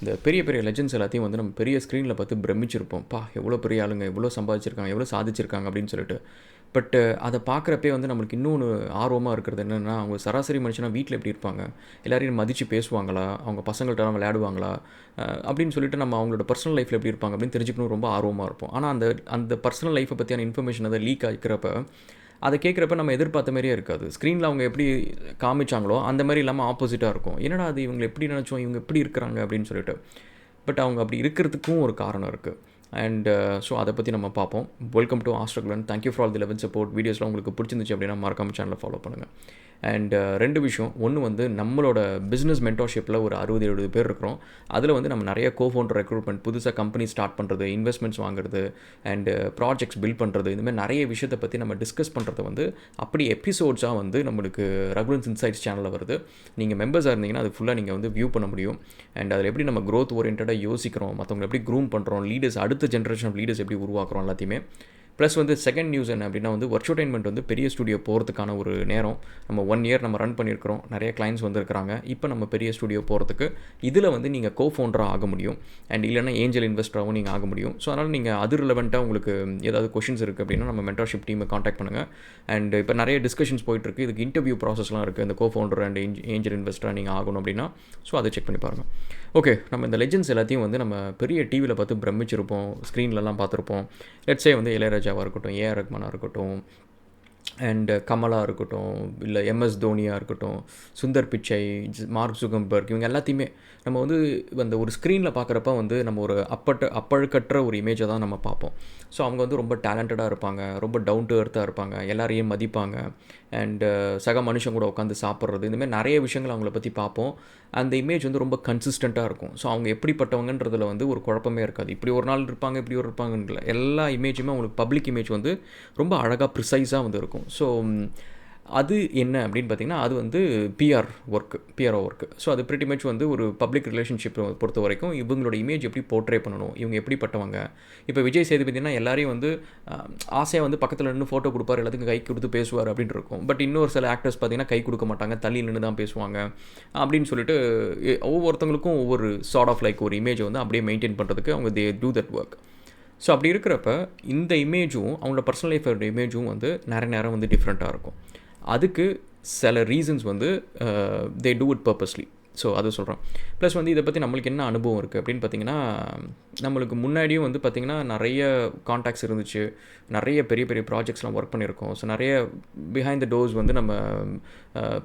இந்த பெரிய பெரிய லெஜெண்ட்ஸ் எல்லாத்தையும் வந்து நம்ம பெரிய ஸ்க்ரீனில் பார்த்து பிரமிச்சிருப்போம். எவ்வளோ பெரிய ஆளுங்க, எவ்வளோ சம்பாதிச்சிருக்காங்க, எவ்வளோ சாதிச்சிருக்காங்க அப்படின்னு சொல்லிட்டு. பட்டு அதை பார்க்குறப்பே வந்து நம்மளுக்கு இன்னொன்று ஆர்வமாக இருக்கிறது என்னென்னா, அவங்க சராசரி மனுஷனா வீட்டில் எப்படி இருப்பாங்க, எல்லாரையும் மதித்து பேசுவாங்களா, அவங்க பசங்கள்ட்டலாம் விளையாடுவாங்களா, அப்படின்னு சொல்லிட்டு நம்ம அவங்களோட பர்சனல் லைஃப்பில் எப்படி இருப்பாங்க அப்படின்னு தெரிஞ்சுக்கணும் ரொம்ப ஆர்வமாக இருப்போம். ஆனால் அந்த அந்த பர்சனல் லைஃப்பை பற்றியான இன்ஃபர்மேஷன் அதை லீக் ஆகிக்கிறப்ப அதை கேட்குறப்ப நம்ம எதிர்பார்த்த மாதிரியே இருக்காது. ஸ்க்ரீனில் அவங்க எப்படி காமிச்சாங்களோ அந்த மாதிரி இல்லாமல் ஆப்போசிட்டாக இருக்கும். என்னடா அது இவங்க எப்படி நினச்சோம், இவங்க எப்படி இருக்கிறாங்க அப்படின்னு சொல்லிட்டு. பட் அவங்க அப்படி இருக்கிறதுக்கும் ஒரு காரணம் இருக்குது. அண்ட் ஸோ அதை பற்றி நம்ம பார்ப்போம். வெல்கம் டு ஆஸ்ட்ரகுலன். Thank you for all the eleven support. வீடியோஸ்லாம் உங்களுக்கு பிடிச்சிருந்துச்சு அப்படின்னா மறக்காம சேனலை ஃபாலோ பண்ணுங்கள். அண்ட் 2 விஷயம். ஒன்று வந்து நம்மளோட பிஸ்னஸ் மென்டார்ஷிப்பில் ஒரு 60-70 பேர் இருக்கிறோம். அதில் வந்து நம்ம நிறைய கோஃபவுண்டர் ரெக்ரூட்மெண்ட், புதுசாக கம்பெனி ஸ்டார்ட் பண்ணுறது, இன்வெஸ்ட்மெண்ட்ஸ் வாங்குறது, அண்டு ப்ராஜெக்ட்ஸ் பில்ட் பண்ணுறது, இந்தமாதிரி நிறைய விஷயத்தை பற்றி நம்ம டிஸ்கஸ் பண்ணுறது வந்து அப்படி எபிசோட்ஸாக வந்து நம்மளுக்கு ரகுலன்ஸ் இன்சைட்ஸ் சேனலில் வருது. நீங்கள் மெம்பர்ஸாக இருந்தீங்கன்னா அது ஃபுல்லாக நீங்கள் வந்து வியூ பண்ண முடியும். அண்ட் அதில் எப்படி நம்ம க்ரோத் ஓரியன்டாக யோசிக்கிறோம், மற்றவங்களை எப்படி க்ரூம் பண்ணுறோம், லீடர்ஸ் அடுத்த ஜென்ரேஷன் ஆஃப் லீடர்ஸ் எப்படி உருவாக்குறோம் எல்லாத்தையுமே. ப்ளஸ் வந்து செகண்ட் நியூஸ் என்ன அப்படின்னா வந்து வர்ச்சுவடைன்மெண்ட் வந்து பெரிய ஸ்டுடியோ போகிறதுக்கான ஒரு நேரம். நம்ம 1 இயர் நம்ம ரன் பண்ணியிருக்கிறோம். நிறைய கிளைண்ட்ஸ் வந்துருக்கிறாங்க. இப்போ நம்ம பெரிய ஸ்டுடியோ போகிறதுக்கு இதில் வந்து நீங்கள் கோஃபவுண்டராக ஆக முடியும். அண்ட் இல்லைனா ஏஞ்சல் இன்வெஸ்டராகவும் நீங்கள் ஆக முடியும். ஸோ அதனால் நீங்கள் அது ரிலவெண்ட்டாக உங்களுக்கு ஏதாவது கொஷின்ஸ் இருக்குது அப்படின்னா நம்ம மென்டார்ஷிப் டீமை காண்டாக்ட் பண்ணுங்கள். அண்ட் இப்போ நிறைய டிஸ்கஷன்ஸ் போயிட்டுருக்கு. இதுக்கு இன்டர்வியூ ப்ராசஸ்லாம் இருக்குது. இந்த கோஃபவுண்டர் அண்ட் ஏஞ்சல் இன்வெஸ்டராக நீங்கள் ஆகணும் அப்படின்னா ஸோ அதை செக் பண்ணி பாருங்கள். ஓகே, நம்ம இந்த லெஜெண்ட்ஸ் எல்லாத்தையும் வந்து நம்ம பெரிய டிவியில் பார்த்து பிரமிச்சிருப்போம், ஸ்க்ரீன்லலாம் பார்த்துருப்போம். லெட்ஸே வந்து இளையராஜாவாக இருக்கட்டும், ஏஆர் ரஹ்மானாக இருக்கட்டும், அண்ட் கமலா இருக்கட்டும், இல்லை எம்எஸ் தோனியாக இருக்கட்டும், சுந்தர் பிச்சை, மார்க் ஜுகம்பர்க், இவங்க எல்லாத்தையுமே நம்ம வந்து அந்த ஒரு ஸ்க்ரீனில் பார்க்குறப்ப வந்து நம்ம ஒரு அப்பழுக்கற்ற ஒரு இமேஜை தான் நம்ம பார்ப்போம். ஸோ அவங்க வந்து ரொம்ப டேலண்டடாக இருப்பாங்க, ரொம்ப டவுன் டு எர்த்தாக இருப்பாங்க, எல்லாரையும் மதிப்பாங்க, அண்டு சக மனுஷன் கூட உட்காந்து சாப்பிட்றது, இந்தமாதிரி நிறைய விஷயங்கள் அவங்கள பற்றி பார்ப்போம். அந்த இமேஜ் வந்து ரொம்ப கன்சிஸ்டண்ட்டாக இருக்கும். ஸோ அவங்க எப்படிப்பட்டவங்கன்றதில் வந்து ஒரு குழப்பமே இருக்காது. இப்படி ஒரு நாள் இருப்பாங்க, இப்படி ஒரு இருப்பாங்கன்ற எல்லா இமேஜுமே அவங்களுக்கு பப்ளிக் இமேஜ் வந்து ரொம்ப அழகாக ப்ரிசைஸாக வந்து இருக்கும். ஸோ அது என்ன அப்படின்னு பார்த்தீங்கன்னா, அது வந்து பிஆர்ஓ ஒர்க்கு. ஸோ அது பிரிட்டி மச் வந்து ஒரு பப்ளிக் ரிலேஷன்ஷிப்பை பொறுத்த வரைக்கும் இவங்களோட இமேஜ் எப்படி போர்ட்ரே பண்ணணும், இவங்க எப்படிப்பட்டவங்க. இப்போ விஜய் சேதுபதினா எல்லாரையும் வந்து ஆசையாக வந்து பக்கத்தில் நின்று ஃபோட்டோ கொடுப்பார், எல்லாத்துக்கும் கை கொடுத்து பேசுவார் அப்படின்னு இருக்கும். பட் இன்னொரு சில ஆக்டர்ஸ் பார்த்தீங்கன்னா கை கொடுக்க மாட்டாங்க, தள்ளி நின்று தான் பேசுவாங்க அப்படின்னு சொல்லிட்டு ஒவ்வொருத்தவங்களுக்கும் ஒவ்வொரு சார்ட் ஆஃப் லைக் ஒரு இமேஜை வந்து அப்படியே மெயின்டைன் பண்ணுறதுக்கு அவங்க they do that work. So அப்படி இருக்கிறப்ப இந்த இமேஜும் அவங்களோட பர்சனல் லைஃபோட இமேஜும் வந்து நிறைய நேரம் வந்து டிஃப்ரெண்ட்டாக இருக்கும். அதுக்கு சில ரீசன்ஸ் வந்து they do it purposely. So அது சொல்கிறேன். ப்ளஸ் வந்து இதை பற்றி நம்மளுக்கு என்ன அனுபவம் இருக்குது அப்படின்னு பார்த்தீங்கன்னா, நம்மளுக்கு முன்னாடியும் வந்து பார்த்திங்கன்னா நிறைய கான்டாக்ட்ஸ் இருந்துச்சு, நிறைய பெரிய பெரிய ப்ராஜெக்ட்ஸ்லாம் ஒர்க் பண்ணியிருக்கோம். ஸோ நிறைய பிஹைண்ட் த டோர்ஸ் வந்து நம்ம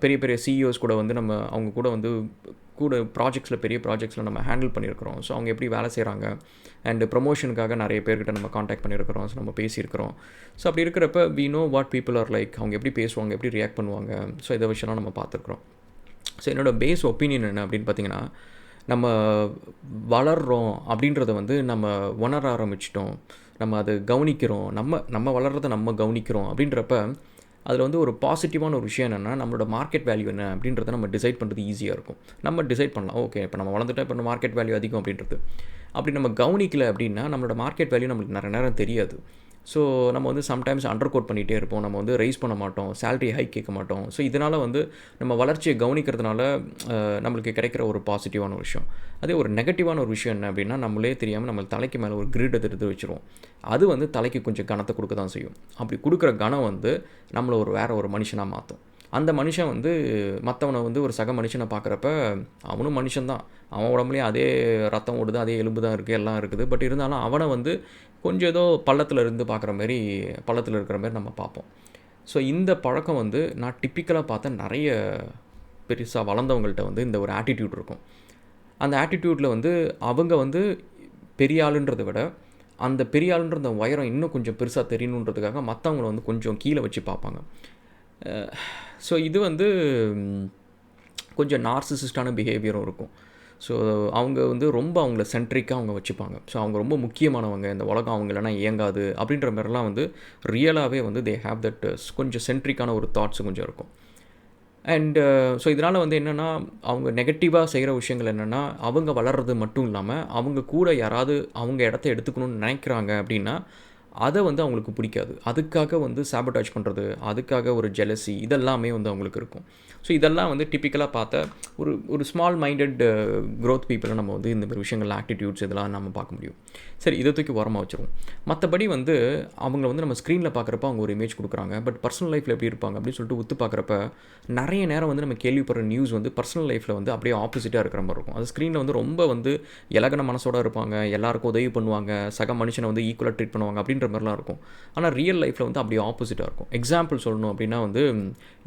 பெரிய பெரிய சிஇஓஸ் கூட வந்து நம்ம அவங்க கூட வந்து ப்ராஜெக்ட்ஸில் பெரிய ப்ராஜெக்ட்ஸில் நம்ம ஹேண்டில் பண்ணியிருக்கிறோம். ஸோ அவங்க எப்படி வேலை செய்கிறாங்க அண்டு ப்ரமோஷனுக்காக நிறைய பேர்கிட்ட நம்ம காண்டாக்ட் பண்ணியிருக்கிறோம். ஸோ நம்ம பேசியிருக்கிறோம். ஸோ அப்படி இருக்கிறப்ப we know what people are like, அவங்க எப்படி பேசுவாங்க, எப்படி ரியாக்ட் பண்ணுவாங்க. ஸோ இதை விஷயம்லாம் நம்ம பார்த்துருக்குறோம். ஸோ என்னோடய பேஸ் ஒப்பீனியன் என்ன அப்படின்னு பார்த்தீங்கன்னா, நம்ம வளர்கிறோம் அப்படின்றத வந்து நம்ம உணர ஆரம்பிச்சிட்டோம், நம்ம அதை கவனிக்கிறோம், நம்ம வளர்கிறத நம்ம கவனிக்கிறோம் அப்படின்றப்ப அதில் வந்து ஒரு பாசிட்டிவான ஒரு விஷயம் என்னென்னா, நம்மளோட மார்க்கெட் வேல்யூ என்ன அப்படின்றத நம்ம டிசைட் பண்ணுறது ஈஸியாக இருக்கும். நம்ம டிசைட் பண்ணலாம், ஓகே இப்போ நம்ம வளர்ந்துட்டோம், இப்போ மார்க்கெட் வேல்யூ அதிகம் அப்படின்றது. அப்படி நம்ம கவனிக்கலை அப்படின்னா நம்மளோட மார்க்கெட் வேல்யூ நம்மளுக்கு நிறைய நேரம் தெரியாது. ஸோ நம்ம வந்து சம்டைம்ஸ் அண்டர் கோட் பண்ணிகிட்டே இருப்போம், நம்ம வந்து ரைஸ் பண்ண மாட்டோம், சேலரி ஹைக் கேட்க மாட்டோம். ஸோ இதனால் வந்து நம்ம வளர்ச்சியை கவனிக்கிறதுனால நம்மளுக்கு கிடைக்கிற ஒரு பாசிட்டிவான ஒரு விஷயம். அதே ஒரு நெகட்டிவான ஒரு விஷயம் என்ன அப்படின்னா, நம்மளே தெரியாமல் நம்ம தலைக்கு மேலே ஒரு கிரீடை எடுத்து வச்சுருவோம். அது வந்து தலைக்கு கொஞ்சம் கனத்தை கொடுக்க தான் செய்யும். அப்படி கொடுக்குற கனம் வந்து நம்மளை வேறு ஒரு மனுஷனாக மாற்றும். அந்த மனுஷன் வந்து மற்றவனை வந்து ஒரு சக மனுஷனை பார்க்குறப்ப அவனும் மனுஷன்தான், அவன் உடம்புலேயும் அதே ரத்தம் ஓடுது, அதே எலும்பு தான் இருக்குது, எல்லாம் இருக்குது. பட் இருந்தாலும் அவனை வந்து கொஞ்சம் ஏதோ பள்ளத்தில் இருக்கிற மாதிரி நம்ம பார்ப்போம். ஸோ இந்த பழக்கம் வந்து நான் டிப்பிக்கலாக பார்த்தேன், நிறைய பெருசாக வளர்ந்தவங்கள்ட்ட வந்து இந்த ஒரு ஆட்டிடியூட் இருக்கும். அந்த ஆட்டிடியூட்டில் வந்து அவங்க வந்து பெரிய ஆளுன்றதை விட அந்த பெரிய ஆளுன்ற அந்த உயரம் இன்னும் கொஞ்சம் பெருசாக தெரியணுன்றதுக்காக மற்றவங்களை வந்து கொஞ்சம் கீழே வச்சு பார்ப்பாங்க. ஸோ இது வந்து கொஞ்சம் நார்சிசிஸ்டான பிஹேவியரும் இருக்கும். ஸோ அவங்க வந்து ரொம்ப அவங்கள சென்ட்ரிக்காக அவங்க வச்சுப்பாங்க. ஸோ அவங்க ரொம்ப முக்கியமானவங்க, இந்த உலகம் அவங்க இல்லைனா இயங்காது அப்படின்ற மாதிரிலாம் வந்து ரியலாகவே வந்து தே ஹேவ் தட் கொஞ்சம் சென்ட்ரிக்கான ஒரு தாட்ஸ் கொஞ்சம் இருக்கும். அண்டு ஸோ இதனால் வந்து என்னென்னா, அவங்க நெகட்டிவாக செய்கிற விஷயங்கள் என்னென்னா, அவங்க வளர்கிறது மட்டும் இல்லாமல் அவங்க கூட யாராவது அவங்க இடத்த எடுத்துக்கணும்னு நினைக்கிறாங்க அப்படின்னா அதை வந்து அவங்களுக்கு பிடிக்காது. அதுக்காக வந்து சாபட்டாஜ் பண்ணுறது, அதுக்காக ஒரு ஜெலசி இதெல்லாமே வந்து அவங்களுக்கு இருக்கும். ஸோ இதெல்லாம் வந்து டிப்பிக்கலாக பார்த்தா ஒரு ஒரு ஸ்மால் மைண்டட் க்ரோத் பீப்புளை நம்ம வந்து இந்த மாதிரி விஷயங்கள் ஆட்டிடியூட்ஸ் இதெல்லாம் நம்ம பார்க்க முடியும். சரி, இதை தூக்கி ஓரமாக வச்சுருவோம். மற்றபடி வந்து அவங்கள வந்து நம்ம ஸ்க்ரீனில் பார்க்குறப்ப அவங்க ஒரு இமேஜ் கொடுக்குறாங்க. பட் பர்சனல் லைஃப்பில் எப்படி இருப்பாங்க அப்படின்னு சொல்லிட்டு உத்து பார்க்குறப்ப நிறைய நேரம் வந்து நம்ம கேள்விப்படுற நியூஸ் வந்து பர்சனல் லைஃப்பில் வந்து அப்படியே ஆப்போசிட்டாக இருக்கிற மாதிரி இருக்கும். அது ஸ்க்ரீனில் வந்து ரொம்ப வந்து இலகன மனசோட இருப்பாங்க, எல்லாருக்கும் உதவி பண்ணுவாங்க, சக மனுஷனை வந்து ஈக்குவலாக ட்ரீட் பண்ணுவாங்க அப்படின்ற மாதிரிலாம் இருக்கும். ஆனால் ரியல் லைஃப்பில் வந்து அப்படியே ஆப்போசிட்டாக இருக்கும். எக்ஸாம்பிள் சொல்லணும் அப்படின்னா வந்து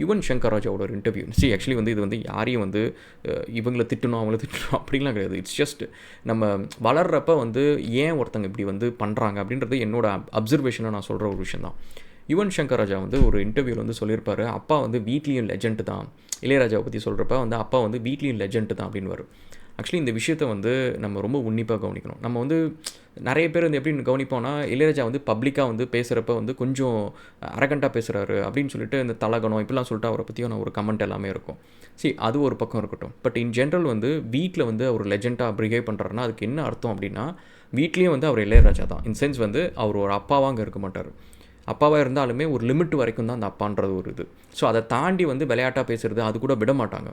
யுவன் சங்கர் ராஜாவோட ஒரு இன்டர்வியூ. ஆக்சுவலி வந்து இது வந்து யாரையும் வந்து இவங்களை திட்டணும் அவங்கள திட்டணும் அப்படின்லாம் கிடையாது. இட்ஸ் ஜஸ்ட் நம்ம வளர்றப்ப வந்து ஏன் ஒருத்தங்க இப்படி வந்து பண்ணுறாங்க அப்படின்றது என்னோட அப்சர்வேஷனை நான் சொல்கிற ஒரு விஷயம் தான். யுவன் சங்கர் ராஜா வந்து ஒரு இன்டர்வியூவில் வந்து சொல்லியிருப்பார், அப்பா வந்து வீட்லேயும் லெஜெண்ட் தான். இளையராஜாவை பற்றி சொல்கிறப்ப வந்து அப்பா வந்து வீட்லேயும் லெஜெண்ட் தான் அப்படின்வார். ஆக்சுவலி இந்த விஷயத்தை வந்து நம்ம ரொம்ப உன்னிப்பாக கவனிக்கணும். நம்ம வந்து நிறைய பேர் வந்து எப்படி கவனிப்போம்னா, இளையராஜா வந்து பப்ளிக்காக வந்து பேசுகிறப்ப வந்து கொஞ்சம் அரகண்ட்டாக பேசுகிறாரு அப்படின்னு சொல்லிட்டு இந்த தலகணம் இப்படிலாம் சொல்லிட்டு அவரை பற்றியான ஒரு கமெண்ட் எல்லாமே இருக்கும். அது ஒரு பக்கம் இருக்கட்டும். பட் இன் ஜென்ரல் வந்து வீட்டில் வந்து அவர் லெஜெண்டாக பிஹேவ் பண்ணுறாருன்னா அதுக்கு என்ன அர்த்தம் அப்படின்னா, வீட்லேயும் வந்து அவர் இளையராஜா தான். இன் சென்ஸ் வந்து அவர் ஒரு அப்பாவாக அங்கே இருக்க மாட்டார். அப்பாவாக இருந்தாலுமே ஒரு லிமிட் வரைக்கும் தான் அந்த அப்பான்றது ஒரு இது. ஸோ அதை தாண்டி வந்து விளையாட்டாக பேசுகிறது அது கூட விட மாட்டாங்க.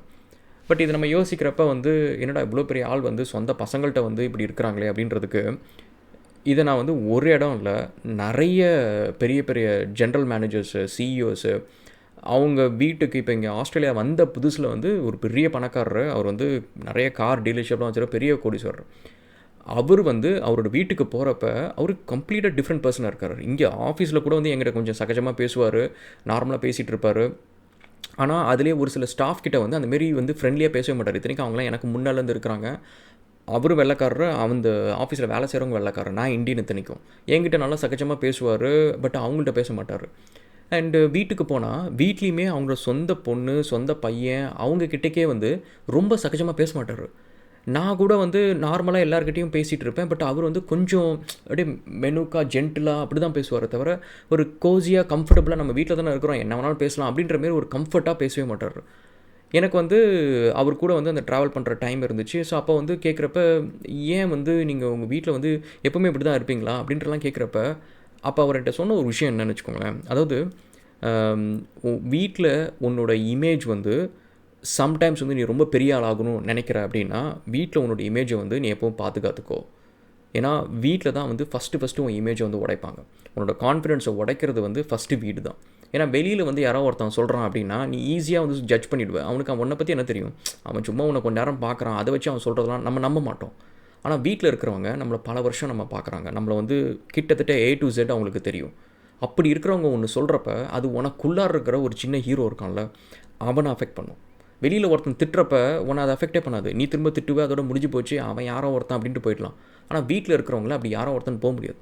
பட் இது நம்ம யோசிக்கிறப்ப வந்து என்னடா இவ்வளோ பெரிய ஆள் வந்து சொந்த பசங்கள்கிட்ட வந்து இப்படி இருக்கிறாங்களே அப்படின்றதுக்கு இதை நான் வந்து ஒரு இடம் இல்லை, நிறைய பெரிய பெரிய ஜென்ரல் மேனேஜர்ஸு, சிஇஓஸு அவங்க வீட்டுக்கு இப்போ இங்கே ஆஸ்திரேலியா வந்த புதுசில் வந்து ஒரு பெரிய பணக்காரர், அவர் வந்து நிறைய கார் டீலர்ஷிப்லாம் வச்சுருக்க பெரிய கோடீஸ்வரர். அவர் வந்து அவரோட வீட்டுக்கு போகிறப்ப அவர் கம்ப்ளீட்டாக டிஃப்ரெண்ட் பர்சனாக இருக்கார். இங்கே ஆஃபீஸில் கூட வந்து எங்கிட்ட கொஞ்சம் சகஜமாக பேசுவார், நார்மலாக பேசிகிட்டு இருப்பார். ஆனால் அதிலே ஒரு சில ஸ்டாஃப் கிட்ட வந்து அந்தமாரி வந்து ஃப்ரெண்ட்லியாக பேசவே மாட்டார். இத்தனைக்கும் அவங்களாம் எனக்கு முன்னாலேருந்து இருக்கிறாங்க. அவர் வெள்ளைக்காரர், அந்த ஆஃபீஸில் வேலை செய்கிறவங்க வெள்ளைக்காரர், நான் இந்தியன். இத்தனைக்கும் என்கிட்ட நல்லா சகஜமாக பேசுவார், பட் அவங்கள்ட்ட பேச மாட்டார். அண்டு வீட்டுக்கு போனால் வீட்லேயுமே அவங்க சொந்த பொண்ணு, சொந்த பையன் அவங்கக்கிட்டக்கே வந்து ரொம்ப சகஜமாக பேச மாட்டார். நான் கூட வந்து நார்மலாக எல்லாருக்கிட்டையும் பேசிகிட்டு இருப்பேன். பட் அவர் வந்து கொஞ்சம் அப்படியே மெனுக்காக ஜென்டிலாக அப்படி தான் பேசுவார் தவிர ஒரு கோசியாக கம்ஃபர்டபுளாக நம்ம வீட்டில் தானே இருக்கிறோம், என்ன வேணாலும் பேசலாம் அப்படின்ற மாரி ஒரு கம்ஃபர்ட்டாக பேசவே மாட்டார். எனக்கு வந்து அவர் கூட வந்து அந்த ட்ராவல் பண்ணுற டைம் இருந்துச்சு. ஸோ அப்போ வந்து கேட்குறப்ப, ஏன் வந்து நீங்கள் உங்கள் வீட்டில் வந்து எப்போவுமே இப்படி தான் இருப்பீங்களா அப்படின்றலாம் கேட்குறப்ப, அப்போ அவர்கிட்ட சொன்ன ஒரு விஷயம் என்னன்னு வச்சுக்கோங்களேன். அதாவது வீட்டில் உன்னோட இமேஜ் வந்து சம்டைம்ஸ் வந்து நீ ரொம்ப பெரிய ஆள் ஆகணும்னு நினைக்கிற அப்படின்னா வீட்டில் உன்னோட இமேஜை வந்து நீ எப்பவும் பாதுகாத்துக்கோ. ஏன்னா வீட்டில் தான் வந்து ஃபஸ்ட்டு உன் இமேஜை வந்து உடைப்பாங்க. உன்னோட கான்ஃபிடென்ஸை உடைக்கிறது வந்து ஃபஸ்ட்டு வீடு தான். ஏன்னா வெளியில் வந்து யாரோ ஒருத்தன் சொல்கிறான் அப்படின்னா நீ ஈஸியாக வந்து ஜட்ஜ் பண்ணிவிடுவேன். அவனுக்கு அவனை பற்றி என்ன தெரியும், அவன் சும்மா உன்னை கொஞ்ச நேரம் பார்க்குறான், அதை வச்சு அவன் சொல்கிறதெல்லாம் நம்ம நம்ப மாட்டோம். ஆனால் வீட்டில் இருக்கிறவங்க நம்மளை பல வருஷம் நம்ம பார்க்குறாங்க, நம்மளை வந்து கிட்டத்தட்ட A to Z அவங்களுக்கு தெரியும். அப்படி இருக்கிறவங்க ஒன்று சொல்கிறப்ப அது உனக்குள்ளார இருக்கிற ஒரு சின்ன ஹீரோ இருக்கான்ல, அவனை அஃபெக்ட் பண்ணும். வெளியில் ஒருத்தன் திட்டுறப்ப உன்னை அதை அஃபெக்டே பண்ணாது, நீ திரும்ப திட்டுவே, அதோட முடிஞ்சு போச்சு, அவன் யாரோ ஒருத்தன் அப்படின்ட்டு போயிடலாம். ஆனால் வீட்டில் இருக்கிறவங்கள அப்படி யாரோ ஒருத்தன் போக முடியாது.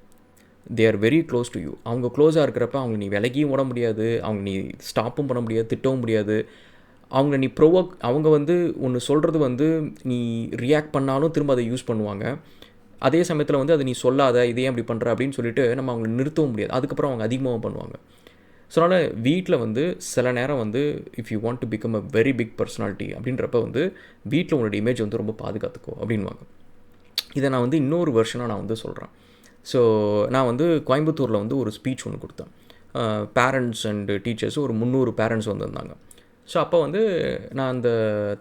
They are very close to you. அவங்க க்ளோஸாக இருக்கிறப்ப அவங்க நீ விலகியும் விட முடியாது, அவங்க நீ ஸ்டாப்பும் பண்ண முடியாது, திட்டவும் முடியாது. அவங்க நீ அவங்க வந்து ஒன்று சொல்கிறது வந்து நீ ரியாக்ட் பண்ணாலும் திரும்ப அதை யூஸ் பண்ணுவாங்க. அதே சமயத்தில் வந்து அதை நீ சொல்லாத, இதே அப்படி பண்ணுற அப்படின்னு சொல்லிட்டு நம்ம அவங்களை நிறுத்தவும் முடியாது. அதுக்கப்புறம் அவங்க அதிகமாகவும் பண்ணுவாங்க. ஸோ அதனால் வீட்டில் வந்து சில நேரம் வந்து if you want to become a very big personality அப்படின்றப்ப வந்து வீட்டில் உங்களோட இமேஜ் வந்து ரொம்ப பாதுகாத்துக்கோ அப்படின்வாங்க. இதை நான் வந்து இன்னொரு வெர்ஷனாக நான் வந்து சொல்கிறேன். ஸோ நான் வந்து கோயம்புத்தூரில் வந்து ஒரு ஸ்பீச் ஒன்று கொடுத்தேன். பேரண்ட்ஸ் அண்டு டீச்சர்ஸ் ஒரு 300 பேரண்ட்ஸ் வந்திருந்தாங்க. ஸோ அப்போ வந்து நான் அந்த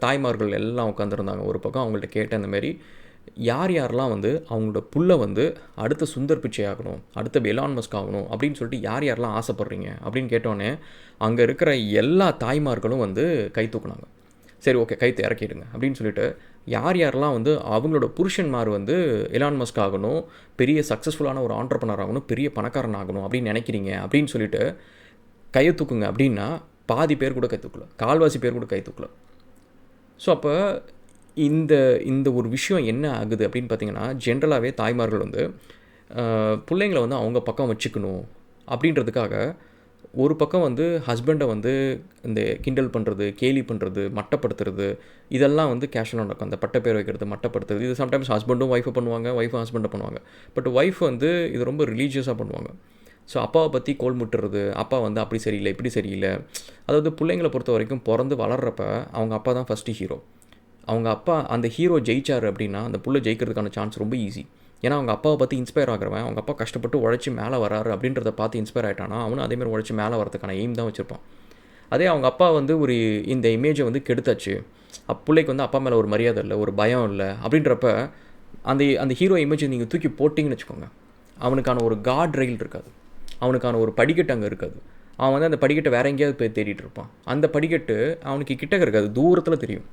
தாய்மார்கள் எல்லாம் உட்காந்துருந்தாங்க ஒரு பக்கம். அவங்கள்ட்ட கேட்டேன், இந்தமாரி யார் யாரெல்லாம் வந்து அவங்களோட புள்ள வந்து அடுத்த சுந்தர் பிச்சை ஆகணும், அடுத்த எலான் மஸ்க் ஆகணும் அப்படின்னு சொல்லிட்டு யார் யாரெல்லாம் ஆசைப்பட்றீங்க அப்படின்னு கேட்டோன்னே அங்கே இருக்கிற எல்லா தாய்மார்களும் வந்து கை தூக்குனாங்க. சரி, ஓகே, கைத்தை இறக்கிடுங்க அப்படின்னு சொல்லிட்டு யார் யாரெல்லாம் வந்து அவங்களோட புருஷன்மார் வந்து எலான் மஸ்க் ஆகணும், பெரிய சக்ஸஸ்ஃபுல்லான ஒரு ஆண்டர்ப்ரனர் ஆகணும், பெரிய பணக்காரன் ஆகணும் அப்படின்னு நினைக்கிறீங்க அப்படின்னு சொல்லிட்டு கையை தூக்குங்க அப்படின்னா பாதி பேர் கூட கை தூக்கல, கால்வாசி பேர் கூட கை தூக்கல. ஸோ அப்போ இந்த ஒரு விஷயம் என்ன ஆகுது அப்படின்னு பார்த்தீங்கன்னா, ஜென்ரலாகவே தாய்மார்கள் வந்து பிள்ளைங்களை வந்து அவங்க பக்கம் வச்சுக்கணும் அப்படின்றதுக்காக ஒரு பக்கம் வந்து ஹஸ்பண்டை வந்து இந்த கிண்டல் பண்ணுறது, கேலி பண்ணுறது, மட்டப்படுத்துறது, இதெல்லாம் வந்து கேஷுவலாக நடக்கும். அந்த பட்ட பேர் வைக்கிறது, மட்டப்படுத்துறது, இது சம்டைம்ஸ் ஹஸ்பண்டும் ஒய்ஃபை பண்ணுவாங்க, ஒய்ஃபும் ஹஸ்பண்டை பண்ணுவாங்க. பட் ஒய்ஃப் வந்து இது ரொம்ப ரிலீஜியஸாக பண்ணுவாங்க. ஸோ அப்பாவை பற்றி கோல் முட்டுறது, அப்பா வந்து அப்படி சரியில்லை, இப்படி சரியில்லை. அதாவது பிள்ளைங்களை பொறுத்த வரைக்கும் பிறந்து வளர்கிறப்ப அவங்க அப்பா தான் ஃபஸ்ட்டு ஹீரோ. அவங்க அப்பா அந்த ஹீரோ ஜெயிச்சார் அப்படின்னா அந்த புள்ள ஜெயிக்கிறதுக்கான சான்ஸ் ரொம்ப ஈஸி. ஏன்னா அவங்க அப்பாவை பார்த்து இன்ஸ்பயர் ஆகிறவன், அவங்க அப்பா கஷ்டப்பட்டு உழைச்சி மேலே வராரு அப்படின்றத பார்த்து இன்ஸ்பயர் ஆகிட்டானா அவனும் அதேமாதிரி உழைச்சி மேலே வரதுக்கான எய்ம் தான் வச்சுருப்பான். அதே அவங்க அப்பா வந்து ஒரு இந்த இமேஜை வந்து கெடுத்தாச்சு, பிள்ளைக்கு வந்து அப்பா மேலே ஒரு மரியாதை இல்லை, ஒரு பயம் இல்லை அப்படின்றப்ப அந்த அந்த ஹீரோ இமேஜை நீங்கள் தூக்கி போட்டிங்கன்னு வச்சுக்கோங்க, அவனுக்கான ஒரு காட் ரெயில் இருக்காது, அவனுக்கான ஒரு படிக்கட்டு அங்கே இருக்காது. அவன் வந்து அந்த படிக்கட்டை வேற எங்கேயாவது போய் தேடிட்டு இருப்பான். அந்த படிக்கட்டு அவனுக்கு கிட்டக்க இருக்காது, தூரத்தில் தெரியும்.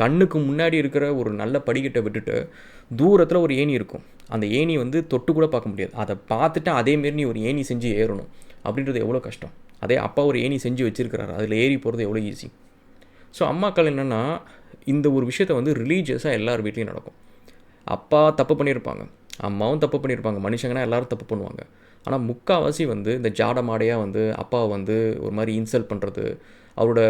கண்ணுக்கு முன்னாடி இருக்கிற ஒரு நல்ல படிக்கட்டை விட்டுட்டு தூரத்தில் ஒரு ஏணி இருக்கும், அந்த ஏணி வந்து தொட்டு கூட பார்க்க முடியாது. அதை பார்த்துட்டு அதேமாரி நீ ஒரு ஏணி செஞ்சு ஏறணும் அப்படின்றது எவ்வளோ கஷ்டம். அதே அப்பா ஒரு ஏணி செஞ்சு வச்சுருக்கிறாரு, அதில் ஏறி போகிறது எவ்வளோ ஈஸி. ஸோ அம்மாக்கள் என்னென்னா இந்த ஒரு விஷயத்தை வந்து ரிலீஜியஸாக எல்லார் வீட்லேயும் நடக்கும். அப்பா தப்பு பண்ணியிருப்பாங்க, அம்மாவும் தப்பு பண்ணியிருப்பாங்க, மனுஷங்கன்னா எல்லோரும் தப்பு பண்ணுவாங்க. ஆனால் முக்கால்வாசி வந்து இந்த ஜாட மாடையாக வந்து அப்பாவை வந்து ஒரு மாதிரி இன்சல்ட் பண்ணுறது, அவரோட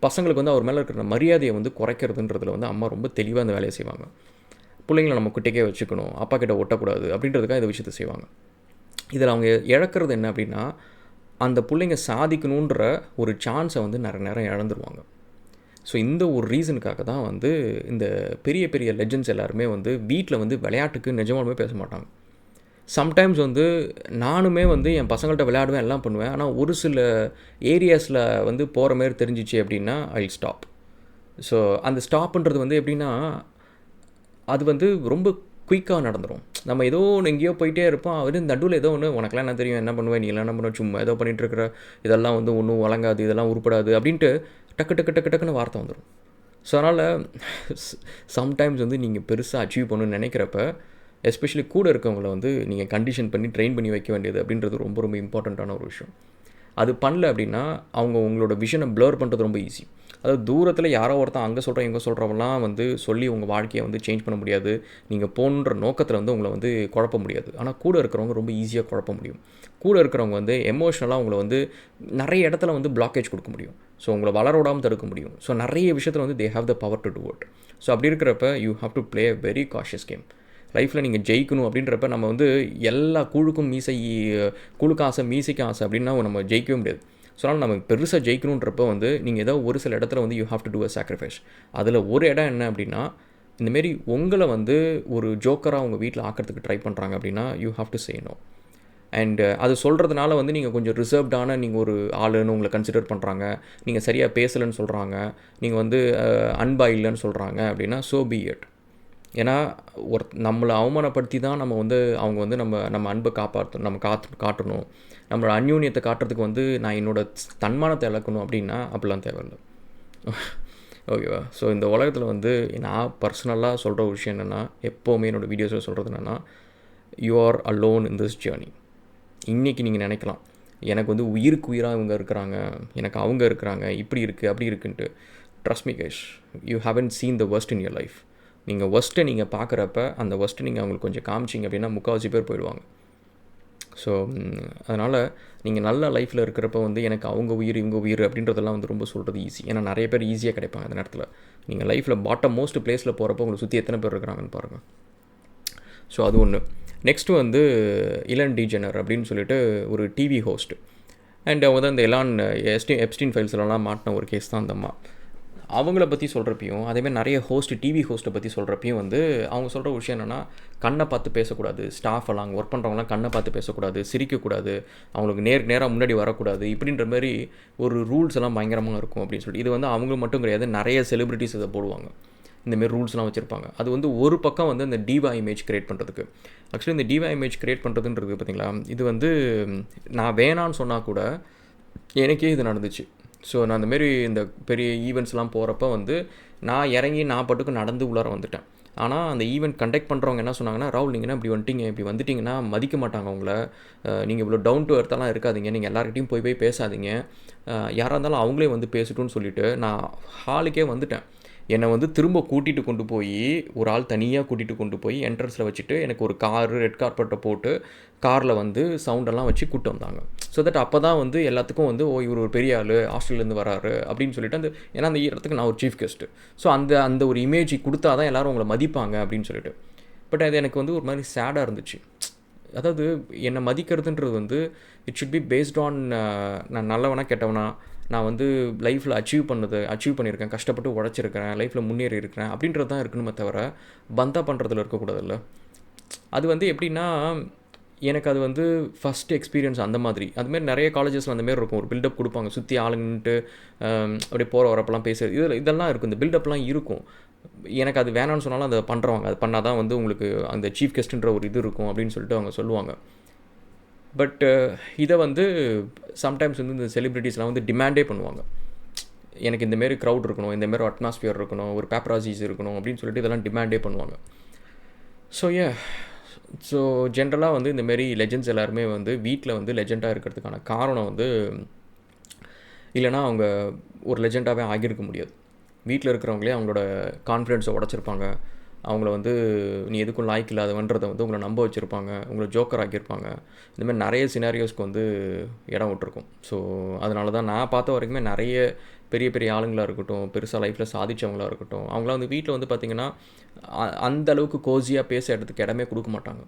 பசங்களுக்கு வந்து அவர் மேலே இருக்கிற மரியாதையை வந்து குறைக்கிறதுன்றதுல வந்து அம்மா ரொம்ப தெளிவாக அந்த வேலையை செய்வாங்க. பிள்ளைங்களை நம்ம கிட்டக்கே வச்சுக்கணும், அப்பா கிட்ட ஒட்டக்கூடாது அப்படின்றதுக்காக இந்த விஷயத்தை செய்வாங்க. இதில் அவங்க இழக்கிறது என்ன அப்படின்னா, அந்த பிள்ளைங்க சாதிக்கணுன்ற ஒரு சான்ஸை வந்து நிறைய நேரம் இழந்துருவாங்க. ஸோ இந்த ஒரு ரீசனுக்காக தான் வந்து இந்த பெரிய பெரிய லெஜெண்ட்ஸ் எல்லாருமே வந்து வீட்டில் வந்து விளையாட்டுக்கு நிஜமாலுமே பேச மாட்டாங்க. சம்டைம்ஸ் வந்து நானுமே வந்து என் பசங்கள்கிட்ட விளையாடுவேன், எல்லாம் பண்ணுவேன். ஆனால் ஒரு சில ஏரியாஸில் வந்து போகிற மாரி தெரிஞ்சிச்சு அப்படின்னா ஐ ஸ்டாப். ஸோ அந்த ஸ்டாப்புன்றது வந்து எப்படின்னா, அது வந்து ரொம்ப குயிக்காக நடந்துடும். நம்ம ஏதோ ஒன்று எங்கேயோ போயிட்டே இருப்போம், அவர் நடுவில் ஏதோ ஒன்று உனக்கெல்லாம் என்ன தெரியும், என்ன பண்ணுவேன், நீ எல்லாம் என்ன பண்ணுவேன், சும்மா ஏதோ பண்ணிகிட்ருக்குற, இதெல்லாம் வந்து ஒன்றும் வழங்காது, இதெல்லாம் உருப்படாது அப்படின்ட்டு டக்கு டக்கு டக்கு டக்குன்னு வார்த்தை வந்துடும். ஸோ அதனால் சம்டைம்ஸ் வந்து நீங்கள் பெருசாக அச்சீவ் பண்ணணும்னு நினைக்கிறப்ப எஸ்பெஷலி கூட இருக்கவங்கள வந்து நீங்கள் கண்டிஷன் பண்ணி ட்ரெயின் பண்ணி வைக்க வேண்டியது அப்படின்றது ரொம்ப ரொம்ப இம்பார்ட்டண்ட்டான ஒரு விஷயம். அது பண்ணல அப்படின்னா அவங்க உங்களோட விஷனை ப்ளர் பண்ணுறது ரொம்ப ஈஸி. அதாவது தூரத்தில் யாரோ ஒருத்தன் அங்கே சொல்கிறேன் இங்கே சொல்கிறவங்களாம் வந்து சொல்லி உங்கள் வாழ்க்கையை வந்து சேஞ்ச் பண்ண முடியாது, நீங்கள் போன்ற நோக்கத்தில் வந்து உங்களை வந்து குழப்ப முடியாது. ஆனால் கூட இருக்கிறவங்க ரொம்ப ஈஸியாக குழப்ப முடியும். கூட இருக்கிறவங்க வந்து எமோஷ்னலாக உங்களை வந்து நிறைய இடத்துல வந்து பிளாக்கேஜ் கொடுக்க முடியும். ஸோ உங்களை வளர விடாமல் தடுக்க முடியும். ஸோ நிறைய விஷயத்தில் வந்து they have the power to do it. So அப்படி இருக்கிறப்ப you have to play a very cautious game. லைஃப்பில் நீங்கள் ஜெயிக்கணும் அப்படின்றப்ப நம்ம வந்து எல்லா கூழுக்கும் கூழுக்கு ஆசை மீசைக்கு ஆசை அப்படின்னா நம்ம ஜெயிக்கவே முடியாது. ஸோ அதனால் நம்ம பெருசாக ஜெயிக்கணுன்றப்ப வந்து நீங்கள் ஏதோ ஒரு சில இடத்துல வந்து you have to do a sacrifice. அதில் ஒரு இடம் என்ன அப்படின்னா, இந்தமாரி உங்களை வந்து ஒரு ஜோக்கராக உங்கள் வீட்டில் ஆக்கிறதுக்கு ட்ரை பண்ணுறாங்க அப்படின்னா you have to say no. And அது சொல்கிறதுனால வந்து நீங்கள் கொஞ்சம் ரிசர்வ்டான நீங்கள் ஒரு ஆளுன்னு உங்களை கன்சிடர் பண்ணுறாங்க, நீங்கள் சரியாக பேசலைன்னு சொல்கிறாங்க, நீங்கள் வந்து அன்பா இல்லைன்னு சொல்கிறாங்க அப்படின்னா ஸோ பி இட். ஏன்னா நம்மளை அவமானப்படுத்தி தான் நம்ம வந்து அவங்க வந்து நம்ம அன்பை நம்ம காட்டணும், நம்மளோட அந்யூன்யத்தை காட்டுறதுக்கு வந்து நான் என்னோடய தன்மானத்தை இழக்கணும் அப்படின்னா அப்படிலாம் தேவையில்லை. ஓகேவா? ஸோ இந்த உலகத்தில் வந்து நான் பர்சனலாக சொல்கிற ஒரு விஷயம் என்னென்னா, எப்போவுமே என்னோடய வீடியோஸில் சொல்கிறது என்னென்னா, you are alone in this journey. இன்றைக்கி நீங்கள் நினைக்கலாம் எனக்கு வந்து உயிருக்கு உயிராக இவங்க இருக்கிறாங்க, எனக்கு அவங்க இருக்கிறாங்க, இப்படி இருக்குது அப்படி இருக்குன்ட்டு. Trust me guys, you haven't scene the worst in your life. நீங்கள் ஒஸ்ட்டை நீங்கள் பார்க்குறப்ப அந்த ஒஸ்ட்டை நீங்கள் அவங்களுக்கு கொஞ்சம் காமிச்சிங்க அப்படின்னா முக்கால்வாசி பேர் போயிடுவாங்க. ஸோ அதனால் நீங்கள் நல்ல லைஃப்பில் இருக்கிறப்ப வந்து எனக்கு அவங்க உயிர் இவங்க உயிர் அப்படின்றதெல்லாம் வந்து ரொம்ப சொல்கிறது ஈஸி. ஏன்னா நிறைய பேர் ஈஸியாக கிடைப்பாங்க அந்த நேரத்தில். நீங்கள் லைஃப்பில் பாட்டம் மோஸ்ட் பிளேஸில் போகிறப்போ உங்களை சுற்றி எத்தனை பேர் இருக்கிறாங்கன்னு பாருங்கள். ஸோ அது ஒன்று. நெக்ஸ்ட்டு வந்து இலன் டிஜெனர் அப்படின்னு சொல்லிட்டு ஒரு டிவி ஹோஸ்ட். அண்ட் அவங்க தான் இந்த எப்ஸ்டீன் ஃபைல்ஸ்லாம் மாட்டின ஒரு கேஸ் தான் அந்த அம்மா. அவங்கள பற்றி சொல்கிறப்பையும் அதேமாதிரி நிறைய டிவி ஹோஸ்ட்டை பற்றி சொல்கிறப்பையும் வந்து அவங்க சொல்கிற விஷயம் என்னென்னா, கண்ணை பார்த்து பேசக்கூடாது, ஸ்டாஃப் எல்லாம் ஒர்க் பண்ணுறவங்களாம் கண்ணை பார்த்து பேசக்கூடாது, சிரிக்கக்கூடாது, அவங்களுக்கு நேராக முன்னாடி வரக்கூடாது, இப்படின்ற மாதிரி ஒரு ரூல்ஸ் எல்லாம் பயங்கரமாக இருக்கும் அப்படின்னு சொல்லிட்டு. இது வந்து அவங்க மட்டும் கிடையாது, நிறைய செலிப்ரிட்டிஸ் இதை போடுவாங்க, இந்தமாரி ரூல்ஸ்லாம் வச்சுருப்பாங்க. அது வந்து ஒரு பக்கம் வந்து இந்த டிவா இமேஜ் க்ரியேட் பண்ணுறதுக்கு. ஆக்சுவலி இந்த டிவா இமேஜ் க்ரியேட் பண்ணுறதுன்றது பார்த்திங்களா, இது வந்து நான் வேணான்னு சொன்னால் கூட எனக்கே இது நடந்துச்சு. ஸோ நான் அந்தமாரி இந்த பெரிய ஈவெண்ட்ஸ்லாம் போகிறப்ப வந்து நான் இறங்கி நான் பாட்டுக்கு நடந்து உள்ளார வந்துட்டேன். ஆனால் அந்த ஈவெண்ட் கண்டக்ட் பண்ணுறவங்க என்ன சொன்னாங்கன்னா, ராகுல் நீங்கள் என்ன இப்படி வந்துட்டீங்க, இப்படி வந்துட்டிங்கன்னா மதிக்க மாட்டாங்க உங்களை, நீங்கள் இவ்வளோ டவுன் டு எர்த்தெல்லாம் இருக்காதீங்க, நீங்கள் எல்லாருக்கிட்டையும் போய் பேசாதீங்க, யாராக இருந்தாலும் அவங்களே வந்து பேசட்டும்னு சொல்லிவிட்டு நான் ஹாலுக்கே வந்துட்டேன். என்னை வந்து திரும்ப கூட்டிகிட்டு கொண்டு போய் ஒரு ஆள் தனியாக கூட்டிகிட்டு கொண்டு போய் என்ட்ரன்ஸில் வச்சுட்டு எனக்கு ஒரு ரெட் கார்பெட்டை போட்டு காரில் வந்து சவுண்டெல்லாம் வச்சு கூப்பிட்டு வந்தாங்க. ஸோ தட் அப்போ தான் வந்து எல்லாத்துக்கும் வந்து இவர் ஒரு பெரிய ஆள் ஆஸ்திரேலியாலேருந்து வராரு அப்படின்னு சொல்லிட்டு ஏன்னா அந்த இடத்துக்கு நான் ஒரு சீஃப் கெஸ்ட்டு. ஸோ அந்த ஒரு இமேஜ் கொடுத்தா தான் எல்லோரும் உங்களை மதிப்பாங்க அப்படின்னு சொல்லிட்டு. பட் அது எனக்கு வந்து ஒரு மாதிரி சேடாக இருந்துச்சு. அதாவது என்னை மதிக்கிறதுன்றது வந்து it should be based on நான் நல்லவனா கெட்டவனா, நான் வந்து லைஃப்பில் அச்சீவ் பண்ணியிருக்கேன், கஷ்டப்பட்டு உழைச்சிருக்கிறேன், லைஃப்பில் முன்னேறி இருக்கிறேன் அப்படின்றது தான் இருக்கணுமே தவிர பந்தா பண்ணுறதுல இருக்கக்கூடாதுல்ல. அது வந்து எப்படின்னா, எனக்கு அது வந்து ஃபஸ்ட் எக்ஸ்பீரியன்ஸ் அந்த மாதிரி. அதுமாரி நிறைய காலேஜஸில் அந்தமாரி இருக்கும். ஒரு பில்டப் குடுப்பாங்க. சுற்றி ஆளுங்கன்ட்டு அப்படியே போகிற வரப்பெல்லாம் பேசுறது. இதெல்லாம் இருக்கும். இந்த பில்டப்லாம் இருக்கும். எனக்கு அது வேணான்னு சொன்னாலும் அதை பண்ணுறவங்க. அது பண்ணால் தான் வந்து உங்களுக்கு அந்த சீஃப் கெஸ்ட்டுன்ற ஒரு இது இருக்கும் அப்படின்னு சொல்லிட்டு அவங்க சொல்லுவாங்க. பட் இதை வந்து சம்டைம்ஸ் வந்து இந்த செலிப்ரிட்டிஸ்லாம் வந்து டிமாண்டே பண்ணுவாங்க. எனக்கு இந்தமாரி க்ரௌட் இருக்கணும், இந்தமாரி அட்மாஸ்பியர் இருக்கணும், ஒரு பேப்பராசிஸ் இருக்கணும் அப்படின்னு சொல்லிட்டு இதெல்லாம் டிமாண்டே பண்ணுவாங்க. ஸோ ஜென்ரலாக வந்து இந்தமாரி லெஜெண்ட்ஸ் எல்லாருமே வந்து வீட்டில் வந்து லெஜெண்டாக இருக்கிறதுக்கான காரணம் வந்து இல்லைனா அவங்க ஒரு லெஜெண்டாகவே ஆகியிருக்க முடியாது. வீட்டில் இருக்கிறவங்களே அவங்களோட கான்ஃபிடென்ஸை உடச்சிருப்பாங்க. அவங்கள வந்து நீ எதுக்கும் லாய்க்கு இல்லாதவன்றதை வந்து உங்களை நம்ப வச்சுருப்பாங்க, உங்களை ஜோக்கர் ஆக்கியிருப்பாங்க. இந்தமாதிரி நிறைய சினாரியோஸ்க்கு வந்து இடம் விட்டுருக்கும். ஸோ அதனால தான் நான் பார்த்த வரைக்குமே நிறைய பெரிய பெரிய ஆளுங்களாக இருக்கட்டும், பெருசாக லைஃப்பில் சாதித்தவங்களாக இருக்கட்டும், அவங்களாம் வந்து வீட்டில் வந்து பார்த்திங்கன்னா அந்த அளவுக்கு கோஸியாக பேச இடத்துக்கு இடமே கொடுக்க மாட்டாங்க.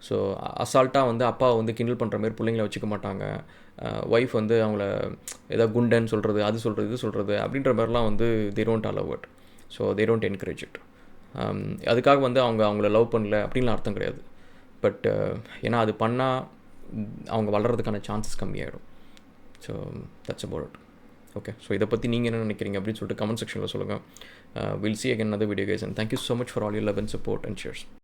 ஸோ அசால்ட்டாக வந்து அப்பாவை வந்து கிண்டல் பண்ணுற மாதிரி பிள்ளைங்கள வச்சுக்க மாட்டாங்க. ஒய்ஃப் வந்து அவங்கள ஏதோ குண்டன்னு சொல்கிறது, அது சொல்கிறது, இது சொல்கிறது அப்படின்ற மாதிரிலாம் வந்து they don't allow it. So they don't encourage it. அதுக்காக வந்து அவங்கள லவ் பண்ணல அப்படின்லாம் அர்த்தம் கிடையாது. பட் ஏன்னா அது பண்ணால் அவங்க வளர்கிறதுக்கான சான்சஸ் கம்மியாயிடும். So that's about it. Okay, so இதை பற்றி நீங்கள் என்ன நினைக்கிறீங்க அப்படின்னு சொல்லிட்டு கமெண்ட் செக்ஷனில் சொல்லுங்கள். Will see again another video guys, and thank you so much for all your love and support and cheers.